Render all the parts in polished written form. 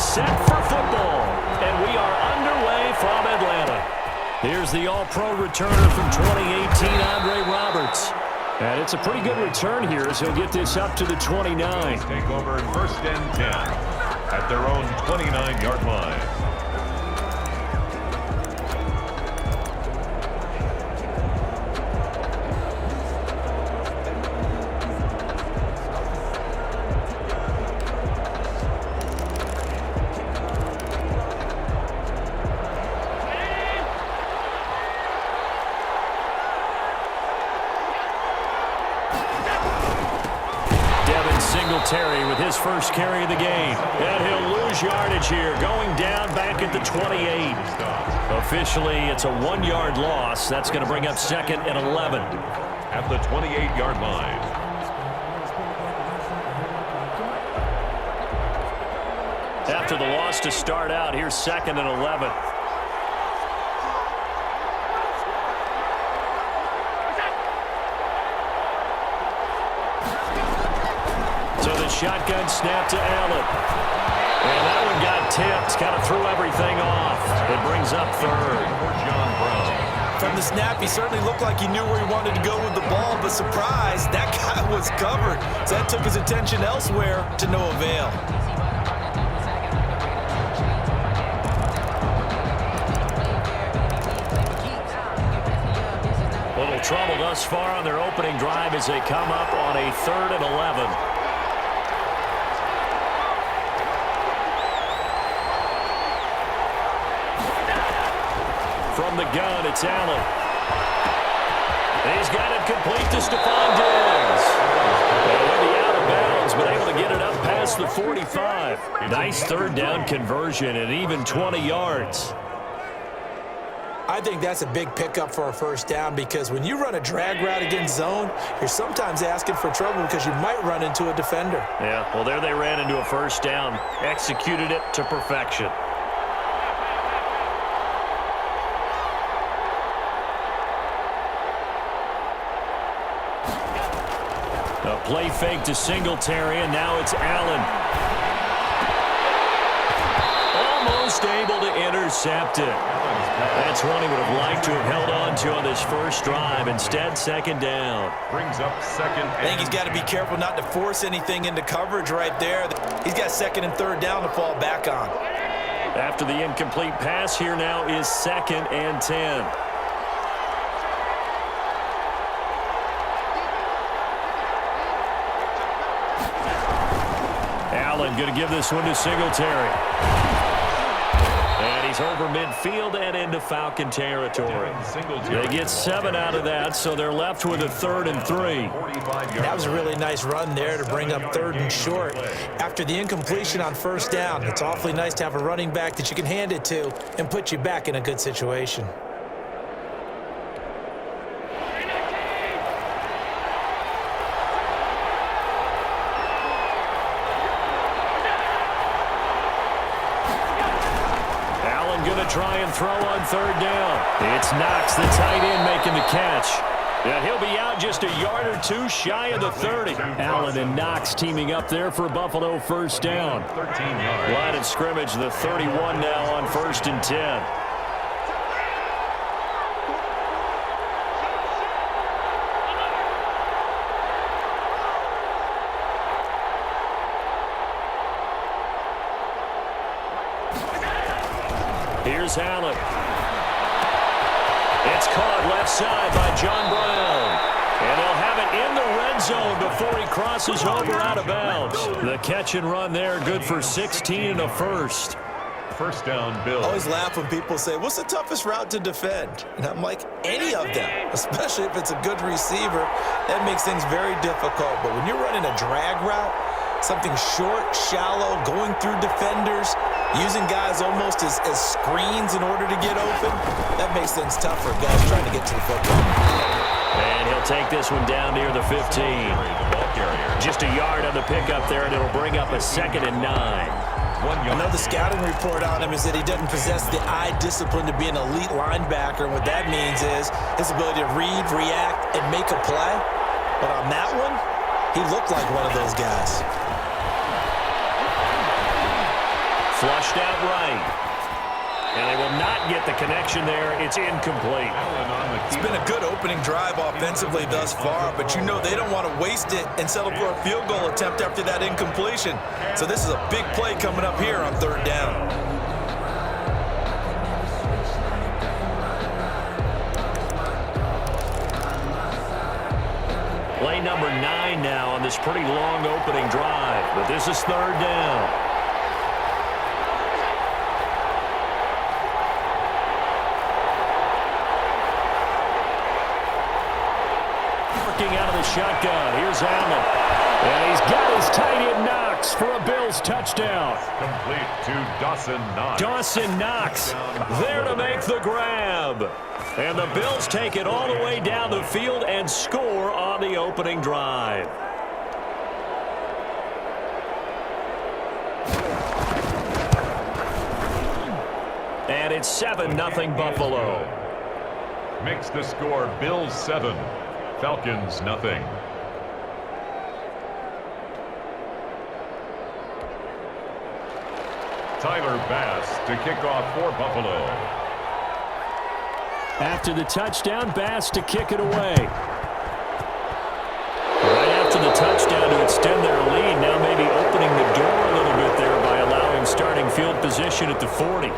set for football. And we are underway from Atlanta. Here's the all-pro returner from 2018, Andre Roberts. And it's a pretty good return here as he'll get this up to the 29. Take over 1st and 10 at their own 29-yard line. Terry with his first carry of the game. And he'll lose yardage here, going down back at the 28. Officially, it's a 1-yard loss. That's going to bring up 2nd and 11. At the 28-yard line. After the loss to start out, here's 2nd and 11. Shotgun snap to Allen. And that one got tipped. Kind of threw everything off. It brings up 3rd. From the snap, he certainly looked like he knew where he wanted to go with the ball, but surprise, that guy was covered. So that took his attention elsewhere to no avail. Little trouble thus far on their opening drive as they come up on a 3rd and 11. From the gun, it's Allen. He's got it complete to Stephon Diggs. He'll be out of bounds, but able to get it up past the 45. Nice 3rd down conversion and even 20 yards. I think that's a big pickup for a 1st down because when you run a drag route against zone, you're sometimes asking for trouble because you might run into a defender. Yeah, well, there they ran into a 1st down. Executed it to perfection. A play fake to Singletary, and now it's Allen. Almost able to intercept it. That's one he would have liked to have held on to on this first drive. Instead, 2nd down. Brings up 2nd. I think he's got to be careful not to force anything into coverage right there. He's got 2nd and 3rd down to fall back on. After the incomplete pass, here now is 2nd and 10. Allen going to give this one to Singletary. And he's over midfield and into Falcon territory. They get 7 out of that, so they're left with a 3rd and 3. That was a really nice run there to bring up 3rd and short. After the incompletion on 1st down, it's awfully nice to have a running back that you can hand it to and put you back in a good situation. Try and throw on 3rd down. It's Knox, the tight end, making the catch. And he'll be out just a yard or 2 shy of the 30. Allen and Knox teaming up there for Buffalo 1st down. 13 yards. Line of scrimmage, the 31 now on 1st and 10. Here's Allen. It's caught left side by John Brown. And they'll have it in the red zone before he crosses over out of bounds. The catch and run there, good for 16 and a 1st. 1st down, Bill. I always laugh when people say, what's the toughest route to defend? And I'm like, any of them, especially if it's a good receiver. That makes things very difficult. But when you're running a drag route, something short, shallow, going through defenders, using guys almost as screens in order to get open, that makes things tough for guys trying to get to the football. And he'll take this one down near the 15. Just a yard on the pickup there, and it'll bring up a 2nd and 9. I know the scouting report on him is that he doesn't possess the eye discipline to be an elite linebacker. And what that means is his ability to read, react, and make a play. But on that one, he looked like one of those guys. Flushed out right. And they will not get the connection there. It's incomplete. It's been a good opening drive offensively thus far, but you know they don't want to waste it and settle for a field goal attempt after that incompletion. So this is a big play coming up here on third down. Play number 9 now on this pretty long opening drive, but this is third down. Out of the shotgun. Here's Allen. And he's got his tight end Knox for a Bills touchdown. Complete to Dawson Knox. Dawson Knox there to make the grab. And the Bills take it all the way down the field and score on the opening drive. And it's 7-0 Buffalo. Makes the score Bills 7. Falcons nothing. Tyler Bass to kick off for Buffalo. After the touchdown, Bass to kick it away. Right after the touchdown to extend their lead, now maybe opening the door a little bit there by allowing starting field position at the 40.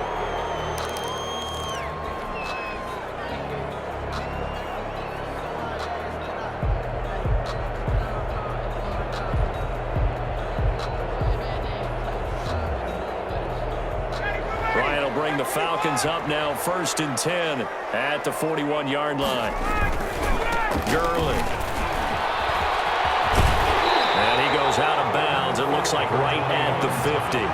Falcons up now, 1st and 10 at the 41-yard line. Gurley. And he goes out of bounds. It looks like right at the 50.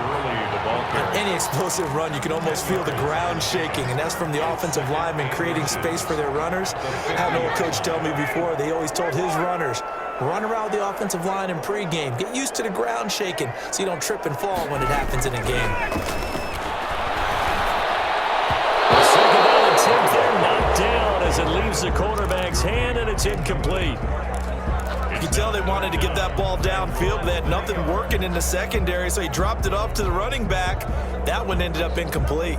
Any explosive run, you can almost feel the ground shaking, and that's from the offensive linemen creating space for their runners. I had an old coach tell me before, they always told his runners, run around the offensive line in pregame. Get used to the ground shaking so you don't trip and fall when it happens in a game. They're knocked down as it leaves the quarterback's hand, and it's incomplete. You can tell they wanted to get that ball downfield, but they had nothing working in the secondary, so he dropped it off to the running back. That one ended up incomplete.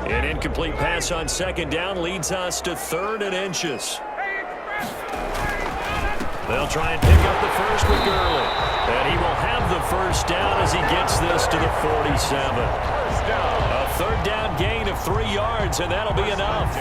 An incomplete pass on 2nd down leads us to 3rd and inches. They'll try and pick up the first with Gurley. And he will have the first down as he gets this to the 47. A 3rd down gain of 3 yards, and that'll be enough.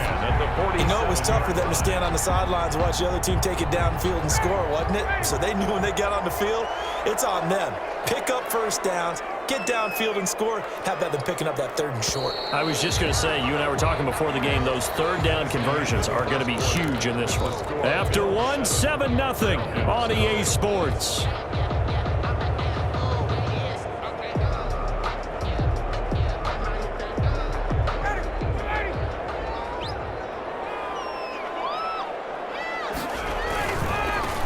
You know, it was tough for them to stand on the sidelines and watch the other team take it downfield and score, wasn't it? So they knew when they got on the field, it's on them. Pick up first downs, get downfield and score. How about them picking up that 3rd and short? I was just going to say, you and I were talking before the game, those 3rd down conversions are going to be huge in this one. After one, 7-0 on EA Sports.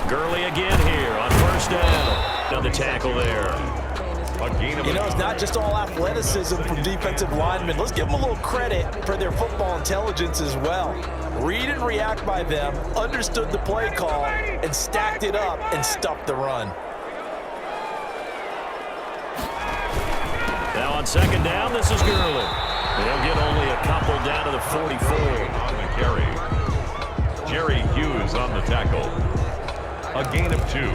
Gurley again here on 1st down. On the tackle there. You know, it's not just all athleticism from defensive linemen. Let's give them a little credit for their football intelligence as well. Read and react by them, understood the play call, and stacked it up and stuffed the run. Now on 2nd down, this is Gurley. They'll get only a couple down to the 44. On the carry. Jerry Hughes on the tackle. A gain of 2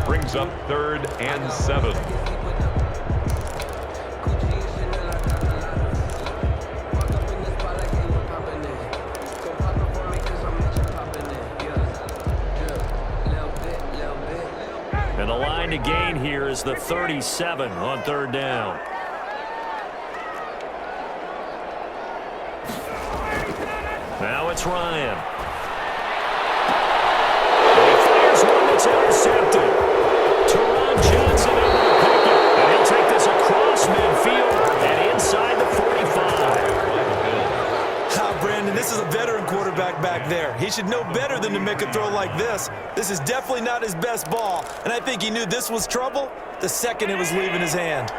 brings up 3rd and 7. And the line to gain here is the 37 on 3rd down. Now it's Ryan. It's intercepted. Teron Johnson able to pick it. And he'll take this across midfield and inside the 45. Brandon, this is a veteran quarterback back there. He should know better than to make a throw like this. This is definitely not his best ball. And I think he knew this was trouble the second it was leaving his hand.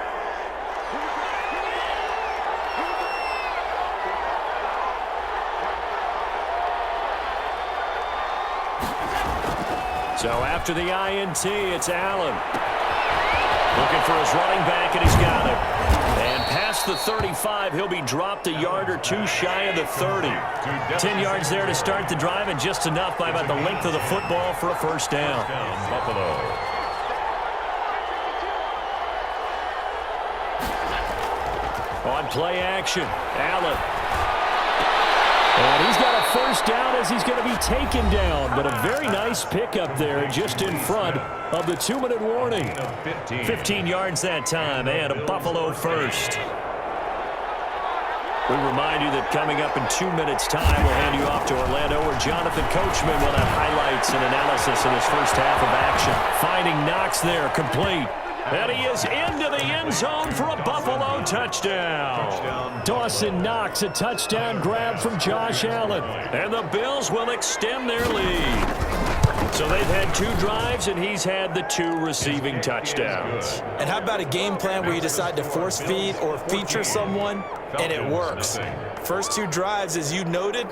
So after the INT, it's Allen. Looking for his running back, and he's got it. And past the 35, he'll be dropped a yard or two shy of the 30. 10 yards there to start the drive, and just enough by about the length of the football for a first down. Buffalo. On play action, Allen. And he's got a first down as he's going to be taken down. But a very nice pickup there just in front of the 2-minute warning. 15 yards that time and a Buffalo first. We remind you that coming up in 2 minutes' time, we'll hand you off to Orlando, where Jonathan Coachman will have highlights and analysis of his first half of action. Finding Knox there, complete. And he is into the end zone for a Buffalo touchdown. Dawson Knox, a touchdown grab from Josh Allen. And the Bills will extend their lead. So they've had 2 drives, and he's had the 2 receiving touchdowns. And how about a game plan where you decide to force feed or feature someone, and it works? First 2 drives, as you noted,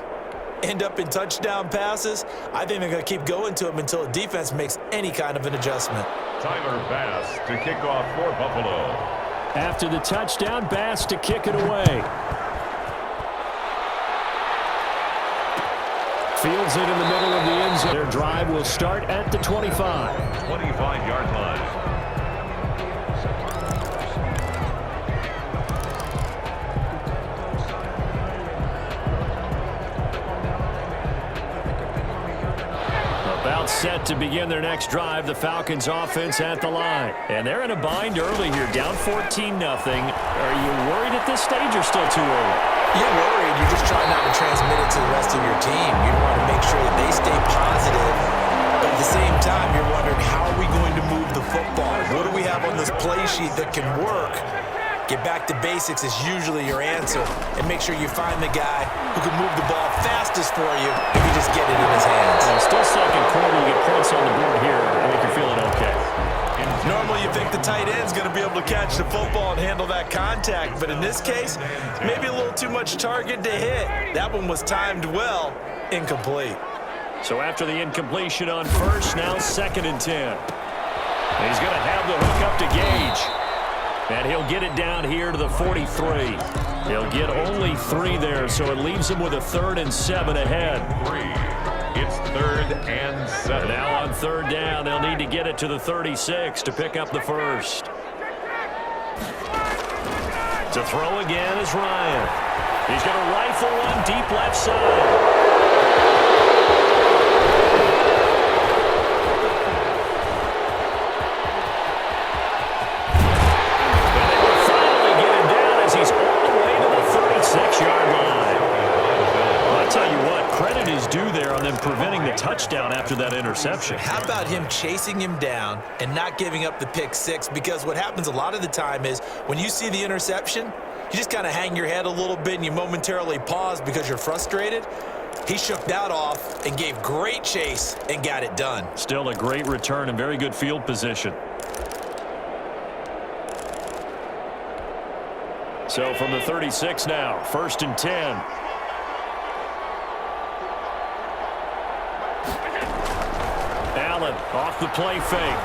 end up in touchdown passes. I think they're going to keep going to them until the defense makes any kind of an adjustment. Tyler Bass to kick off for Buffalo. After the touchdown, Bass to kick it away. Fields it in the middle of the end zone. Their drive will start at the 25. 25-yard line. About set to begin their next drive. The Falcons offense at the line. And they're in a bind early here, down 14-0. Are you worried at this stage or still too early? You're worried. You're just trying not to transmit it to the rest of your team. You want to make sure that they stay positive. But at the same time, you're wondering, how are we going to move the football? What do we have on this play sheet that can work? Get back to basics is usually your answer. And make sure you find the guy who can move the ball fastest for you if you just get it in his hands. Still second quarter. You get points on the board here. I think you're feeling okay. Normally you think the tight end's going to be able to catch the football and handle that contact. But in this case, maybe a little too much target to hit. That one was timed well. Incomplete. So after the incompletion on first, now 2nd and 10. He's going to have the hook up to Gage. And he'll get it down here to the 43. He'll get only 3 there, so it leaves him with a 3rd and 7 ahead. 3. It's 3rd and 7. Now on 3rd down, they'll need to get it to the 36 to pick up the first. To throw again is Ryan. He's going to rifle one deep left side. Preventing the touchdown after that interception. How about him chasing him down and not giving up the pick 6? Because what happens a lot of the time is when you see the interception, you just kind of hang your head a little bit and you momentarily pause because you're frustrated. He shook that off and gave great chase and got it done. Still a great return and very good field position. So from the 36 now, 1st and 10. Allen off the play fake.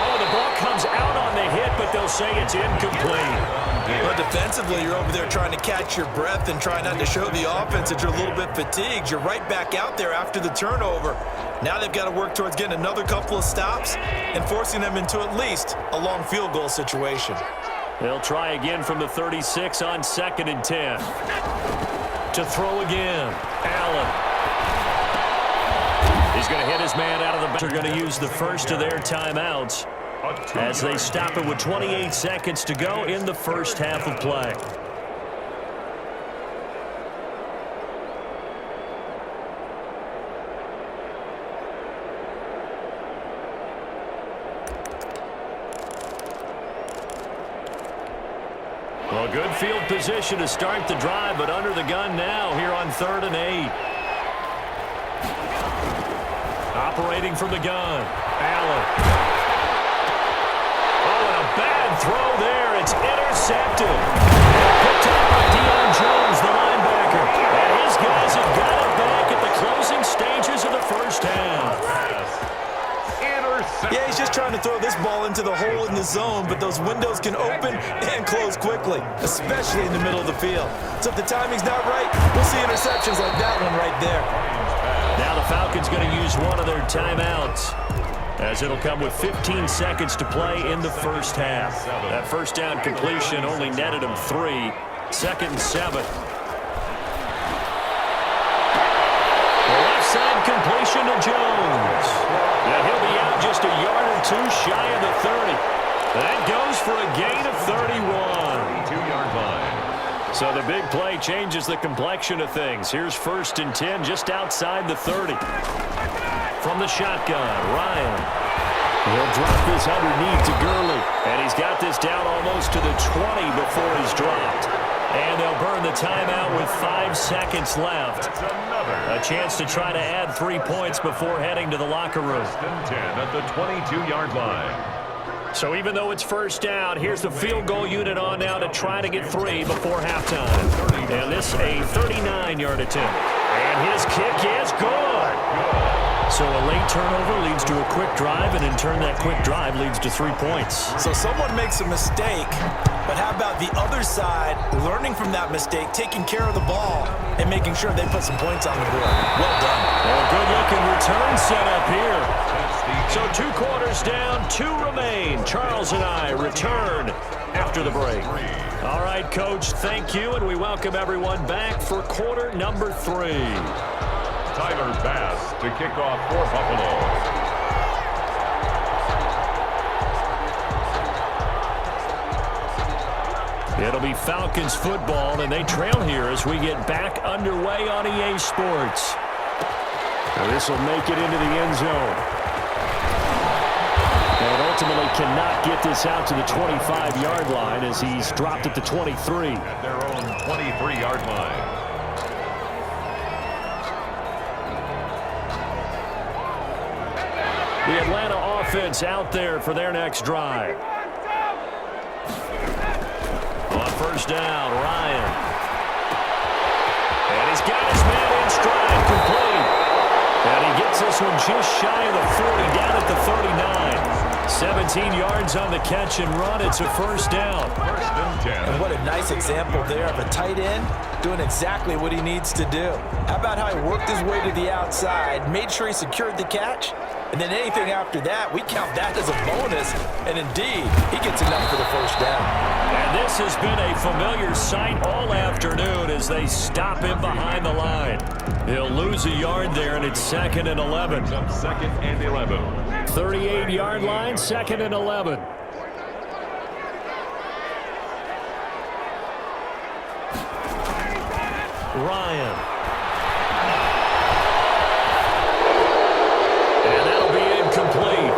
Oh, the ball comes out on the hit, but they'll say it's incomplete. But defensively, you're over there trying to catch your breath and try not to show the offense that you're a little bit fatigued. You're right back out there after the turnover. Now they've got to work towards getting another couple of stops and forcing them into at least a long field goal situation. They'll try again from the 36 on 2nd and 10. To throw again, Allen. He's going to hit his man out of the back. They're going to use the first of their timeouts as they stop it with 28 seconds to go in the first half of play. Well, good field position to start the drive, but under the gun now here on 3rd and 8. Operating from the gun, Allen. Oh, and a bad throw there. It's intercepted. Picked up by Deion Jones, the linebacker. And his guys have got it back at the windows can open and close quickly, especially in the middle of the field. So if the timing's not right, we'll see interceptions like that one right there. Now the Falcons going to use one of their timeouts, as it'll come with 15 seconds to play in the first half. That first down completion only netted him 3. 2nd and 7. The left side completion to Jones. And he'll be out just a yard or 2 shy of the 30. That goes for a gain of 31. 2-yard line. So the big play changes the complexion of things. Here's 1st and 10 just outside the 30. From the shotgun, Ryan. He'll drop this underneath to Gurley. And he's got this down almost to the 20 before he's dropped. And they'll burn the timeout with 5 seconds left. A chance to try to add 3 points before heading to the locker room. 1st and 10 at the 22-yard line. So even though it's first down, here's the field goal unit on now to try to get 3 before halftime. And this a 39-yard attempt. And his kick is good. So a late turnover leads to a quick drive, and in turn that quick drive leads to 3 points. So someone makes a mistake, but how about the other side learning from that mistake, taking care of the ball, and making sure they put some points on the board? Well done. Well, good-looking return set up here. So 2 quarters down, 2 remain. Charles and I return after the break. All right, Coach, thank you, and we welcome everyone back for quarter number 3. Tyler Bass to kick off for Buffalo. It'll be Falcons football, and they trail here as we get back underway on EA Sports. Now this will make it into the end zone. And ultimately cannot get this out to the 25-yard line as he's dropped at the 23. At their own 23-yard line. The Atlanta offense out there for their next drive. On 1st down, Ryan. And he's got his man in stride, complete. And he gets this one just shy of the 40, down at the 39. 17 yards on the catch and run. It's a 1st down. 1st and 10. And what a nice example there of a tight end doing exactly what he needs to do. How about how he worked his way to the outside, made sure he secured the catch, and then anything after that, we count that as a bonus. And indeed, he gets enough for the 1st down. And this has been a familiar sight all afternoon as they stop him behind the line. He'll lose a yard there, and it's 2nd and 11. 2nd and 11. 38-yard line, 2nd and 11. Ryan. And that'll be incomplete.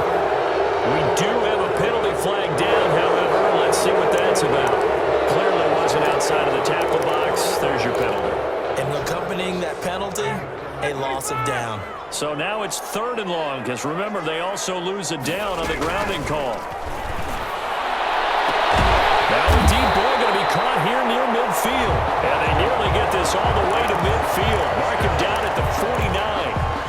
We do have a penalty flag down, however. Let's see what that's about. Clearly wasn't outside of the tackle box. There's your penalty. And accompanying that penalty, a loss of down. So now it's 3rd and long, because remember, they also lose a down on the grounding call. Now a deep ball going to be caught here near midfield. And they nearly get this all the way to midfield. Mark him down at the 49.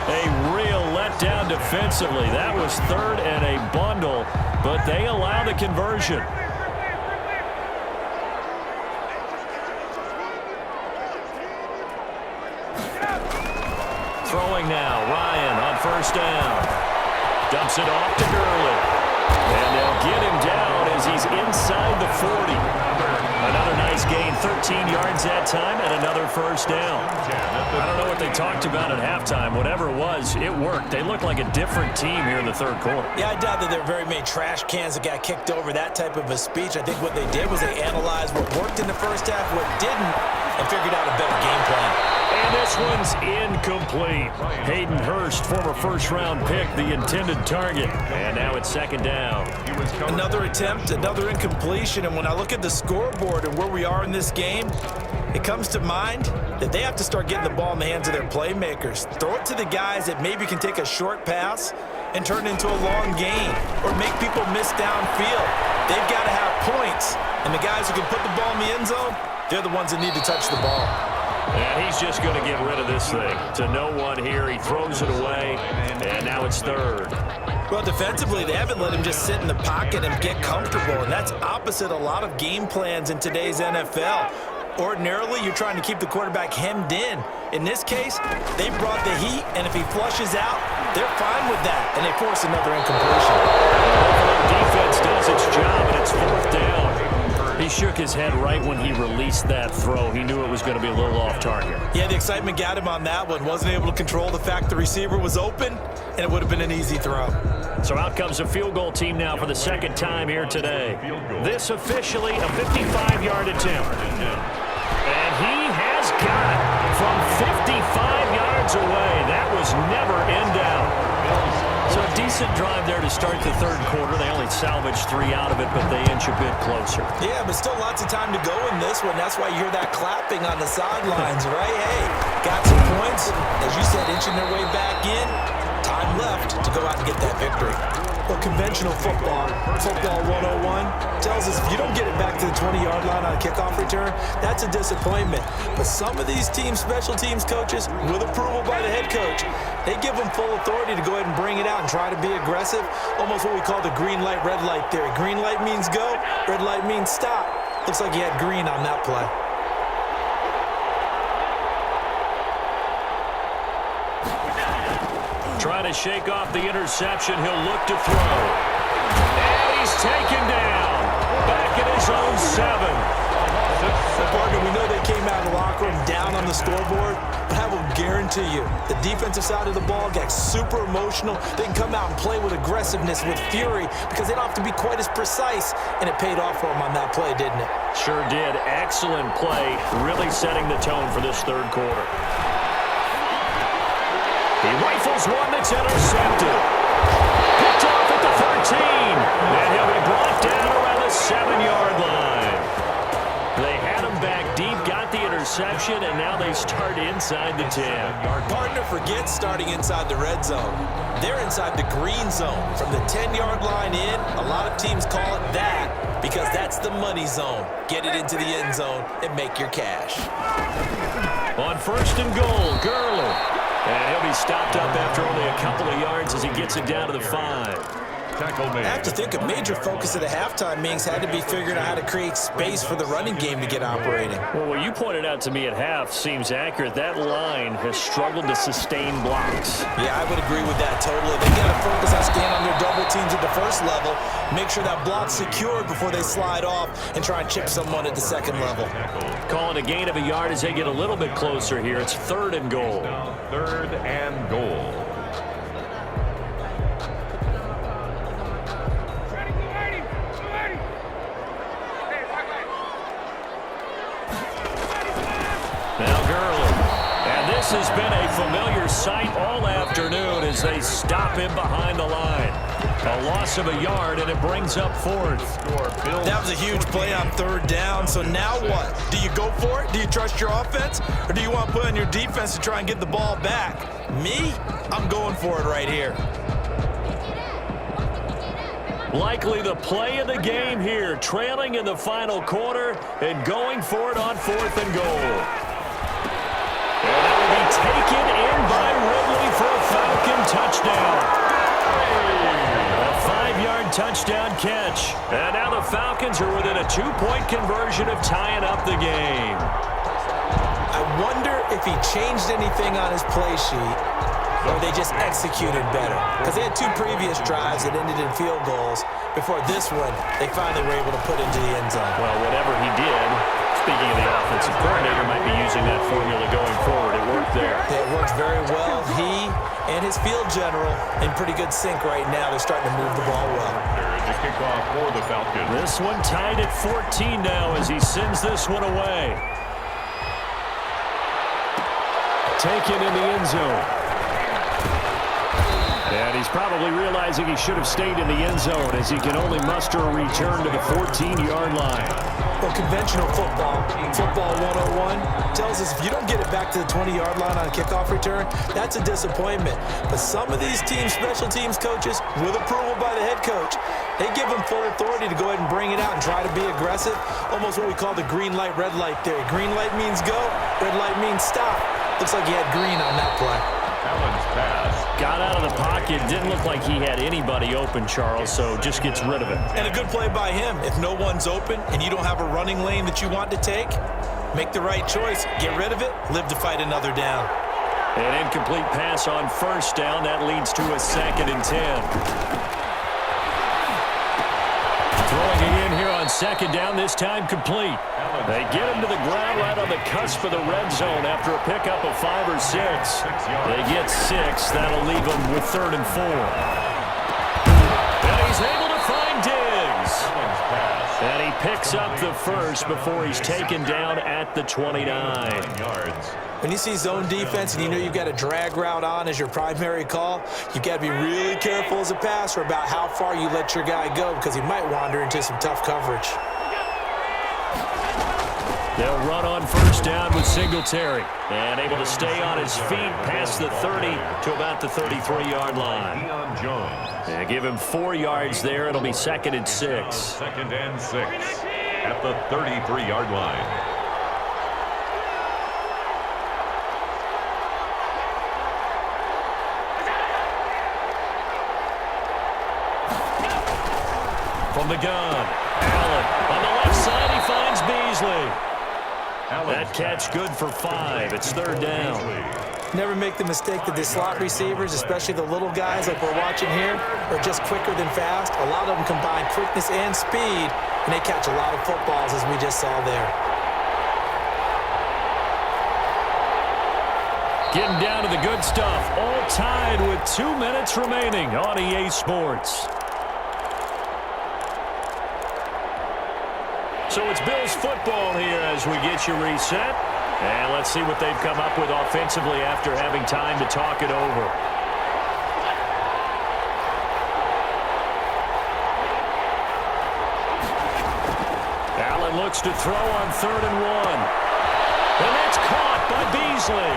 A real letdown defensively. That was 3rd and a bundle, but they allow the conversion. Throwing now, Ryan on 1st down. Dumps it off to Gurley. And they'll get him down as he's inside the 40. Another nice gain, 13 yards that time, and another 1st down. I don't know what they talked about at halftime. Whatever it was, it worked. They look like a different team here in the 3rd quarter. Yeah, I doubt that there are very many trash cans that got kicked over, that type of a speech. I think what they did was they analyzed what worked in the 1st half, what didn't, and figured out a better game plan. And this one's incomplete. Hayden Hurst, former 1st-round pick, the intended target. And now it's 2nd down. Another attempt, another incompletion. And when I look at the scoreboard and where we are in this game, it comes to mind that they have to start getting the ball in the hands of their playmakers. Throw it to the guys that maybe can take a short pass and turn it into a long gain or make people miss downfield. They've got to have points. And the guys who can put the ball in the end zone, they're the ones that need to touch the ball. And he's just going to get rid of this thing. To no one here. He throws it away, and now it's third. Well, defensively, they haven't let him just sit in the pocket and get comfortable, and that's opposite a lot of game plans in today's NFL. Ordinarily, you're trying to keep the quarterback hemmed in. In this case, they brought the heat, and if he flushes out, they're fine with that, and they force another incompletion. The defense does its job, and it's fourth down. He shook his head right when he released that throw. He knew it was going to be a little off target. Yeah, the excitement got him on that one. Wasn't able to control the fact the receiver was open, and it would have been an easy throw. So out comes a field goal team now for the second time here today. This officially a 55-yard attempt. And he has got from 55 yards away. That was never in doubt. So a decent drive there to start the third quarter. They only salvaged 3 out of it, but they inch a bit closer. Yeah, but still lots of time to go in this one. That's why you hear that clapping on the sidelines, right? Hey, got some points. As you said, inching their way back in. Time left to go out and get that victory. Well, conventional football 101, tells us if you don't get it back to the 20-yard line on a kickoff return, that's a disappointment. But some of these teams, special teams coaches, with approval by the head coach, they give them full authority to go ahead and bring it out and try to be aggressive. Almost what we call the green light, red light theory. Green light means go, red light means stop. Looks like he had green on that play. Trying to shake off the interception. He'll look to throw. And he's taken down. Back at his own 7. Partner, we know they came out of the locker room down on the scoreboard, but I will guarantee you the defensive side of the ball got super emotional. They can come out and play with aggressiveness, with fury, because they don't have to be quite as precise, and it paid off for them on that play, didn't it? Sure did. Excellent play, really setting the tone for this third quarter. He rifles one that's intercepted. Picked off at the 13. And he'll be brought down around the 7-yard line. They had him back deep, got the interception, and now they start inside the 10. Partner, forget starting inside the red zone. They're inside the green zone. From the 10-yard line in, a lot of teams call it that because that's the money zone. Get it into the end zone and make your cash. On first and goal, Gurley. And he'll be stopped up after only a couple of yards as he gets it down to the 5. I have to think a major focus of the halftime meetings had to be figuring out how to create space for the running game to get operating. Well, what you pointed out to me at half seems accurate. That line has struggled to sustain blocks. Yeah, I would agree with that totally. They got to focus on staying on their double teams at the first level, make sure that block's secured before they slide off and try and chip someone at the second level. Calling a gain of a yard as they get a little bit closer here. It's third and goal. Third and goal. Now Gurley. And this has been a familiar sight all afternoon as they stop him behind the line. A loss of a yard, and it brings up fourth. That was a huge play on third down, so now what? Do you go for it? Do you trust your offense? Or do you want to put on your defense to try and get the ball back? Me? I'm going for it right here. Likely the play of the game here, trailing in the final quarter and going for it on fourth and goal. And that will be taken in by Ridley for a Falcon touchdown. A 5-yard touchdown catch. And now the Falcons are within a 2-point conversion of tying up the game. I wonder if he changed anything on his play sheet or they just executed better. Because they had 2 previous drives that ended in field goals. Before this one, they finally were able to put into the end zone. Well, whatever he did, speaking of the offensive coordinator, might be using that formula going forward. It worked there. It worked very well. He and his field general in pretty good sync right now. They're starting to move the ball well. There's a kickoff for the Falcons. This one tied at 14 now as he sends this one away. Taken in the end zone. And he's probably realizing he should have stayed in the end zone as he can only muster a return to the 14-yard line. Well, conventional football 101, tells us if you don't get it back to the 20-yard line on a kickoff return, that's a disappointment. But some of these teams, special teams coaches, with approval by the head coach, They give him full authority to go ahead and bring it out and try to be aggressive. Almost what we call the green light, red light theory. Green light means go, red light means stop. Looks like he had green on that play. Allen's pass. Got out of the pocket. Didn't look like he had anybody open, Charles, so just gets rid of it. And a good play by him. If no one's open and you don't have a running lane that you want to take, make the right choice. Get rid of it. Live to fight another down. An incomplete pass on first down. That leads to a 2nd and 10. Throwing it in here on 2nd down, this time complete. They get him to the ground right on the cusp of the red zone after a pickup of 5 or 6. They get 6. That'll leave them with 3rd and 4. And he's able to find Diggs. And he picks up the first before he's taken down at the 29. When you see zone defense and you know you've got a drag route on as your primary call, you've got to be really careful as a passer about how far you let your guy go because he might wander into some tough coverage. They'll run on first down with Singletary. And able to stay on his feet past the 30 to about the 33-yard line. And give him 4 yards there. It'll be 2nd and 6. 2nd and 6 at the 33-yard line. From the gun, Allen on the left side, he finds Beasley. That catch good for 5. It's 3rd down. Never make the mistake that the slot receivers, especially the little guys like we're watching here, are just quicker than fast. A lot of them combine quickness and speed, and they catch a lot of footballs as we just saw there. Getting down to the good stuff. All tied with 2 minutes remaining on EA Sports. So it's Bills football here as we get you reset. And let's see what they've come up with offensively after having time to talk it over. Allen looks to throw on 3rd and 1. And that's caught by Beasley.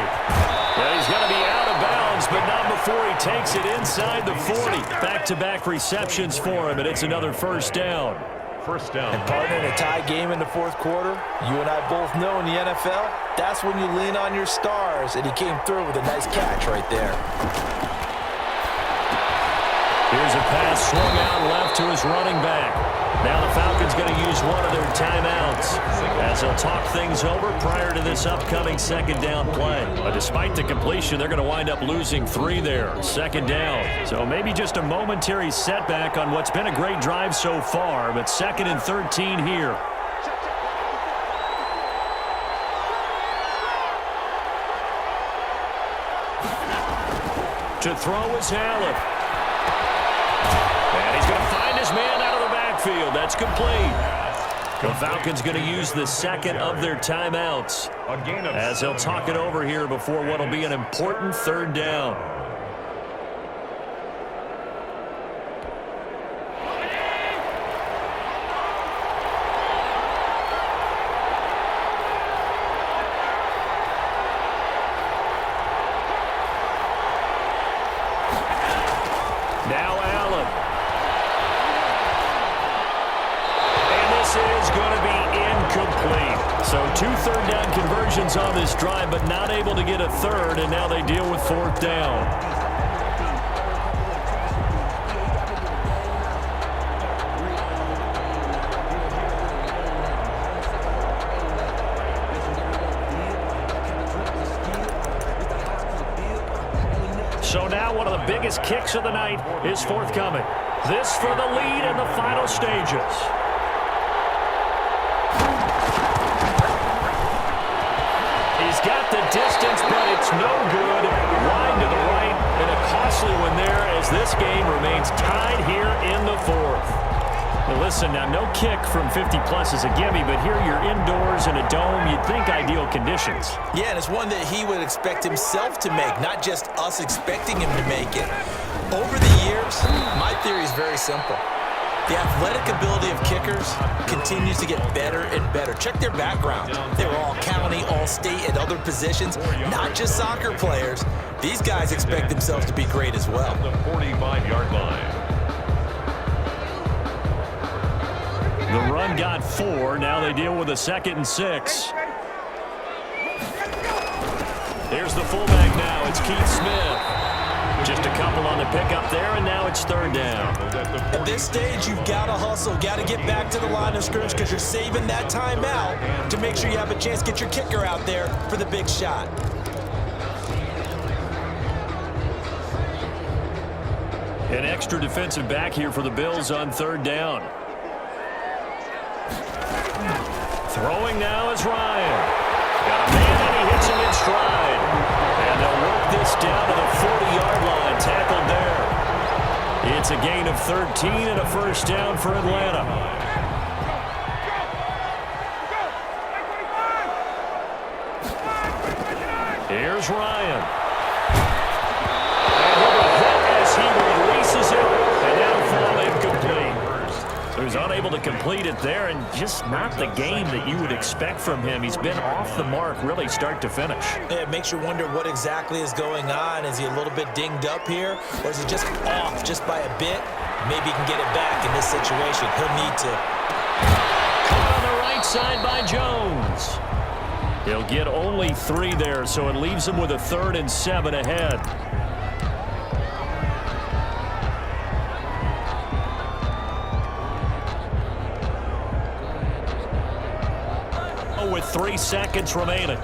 Well, he's going to be out of bounds, but not before he takes it inside the 40. Back-to-back receptions for him, and it's another first down. First down. And partner, in a tie game in the 4th quarter, you and I both know in the NFL, that's when you lean on your stars, and he came through with a nice catch right there. Here's a pass swung out left to his running back. Now the Falcons going to use one of their timeouts as they'll talk things over prior to this upcoming 2nd down play. But despite the completion, they're going to wind up losing 3 there. 2nd down. So maybe just a momentary setback on what's been a great drive so far, but 2nd and 13 here. To throw is Allen. And he's going to find his man out of the backfield. That's complete. The Falcons going to use the 2nd of their timeouts as they'll talk it over here before what will be an important 3rd down. Now Allen. And this is going to be incomplete. So 2 third down conversions on this drive, but not able to get a 3rd, and now they deal with 4th down. So now one of the biggest kicks of the night is forthcoming. This for the lead in the final stages. He's got the distance, but it's no good. Wide to the right, and a costly one there as this game remains tied here in the 4th. Well, listen, now no kick from 50-plus is a gimme, but here you're indoors in a dome. You'd think ideal conditions. Yeah, and it's one that he would expect himself to make, not just us expecting him to make it. Over the years, my theory is very simple. The athletic ability of kickers continues to get better and better. Check their background. They were all county, all state, at other positions, not just soccer players. These guys expect themselves to be great as well. The 45-yard line. The run got 4. Now they deal with a 2nd and 6. Here's the fullback now. It's Keith Smith. Just a couple on the pickup there, and now it's 3rd down. At this stage, you've got to hustle, got to get back to the line of scrimmage because you're saving that timeout to make sure you have a chance to get your kicker out there for the big shot. An extra defensive back here for the Bills on 3rd down. Throwing now is Ryan. Got a man, and he hits him in stride. And they'll work this down to the 40-yard line. Tackled there. It's a gain of 13 and a 1st down for Atlanta. Here's Ryan. And he'll be hit as he releases it. And that'll fall incomplete. So he's unable to complete it there, and just not the game that you would expect from him. He's been off the mark really start to finish. It makes you wonder what exactly is going on. Is he a little bit dinged up here, or is he just off just by a bit? Maybe he can get it back in this situation. He'll need to. Caught on the right side by Jones. He'll get only 3 there, so it leaves him with a 3rd and 7 ahead. With 3 seconds remaining.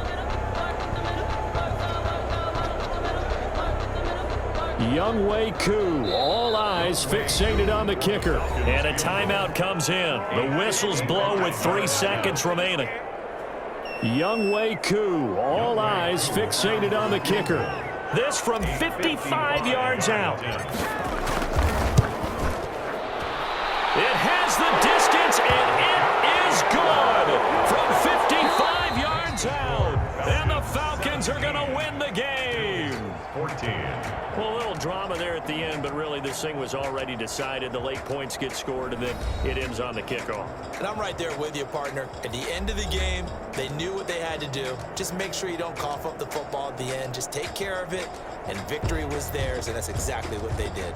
Younghoe Koo, all eyes fixated on the kicker. And a timeout comes in. The whistles blow with 3 seconds remaining. Younghoe Koo, all eyes fixated on the kicker. This from 55 yards out. It has the distance, and it is good from 55 yards out. And the Falcons are going to win the game. 14. Well, a little drama there at the end, but really this thing was already decided. The late points get scored, and then it ends on the kickoff. And I'm right there with you, partner. At the end of the game, they knew what they had to do. Just make sure you don't cough up the football at the end. Just take care of it, and victory was theirs, and that's exactly what they did.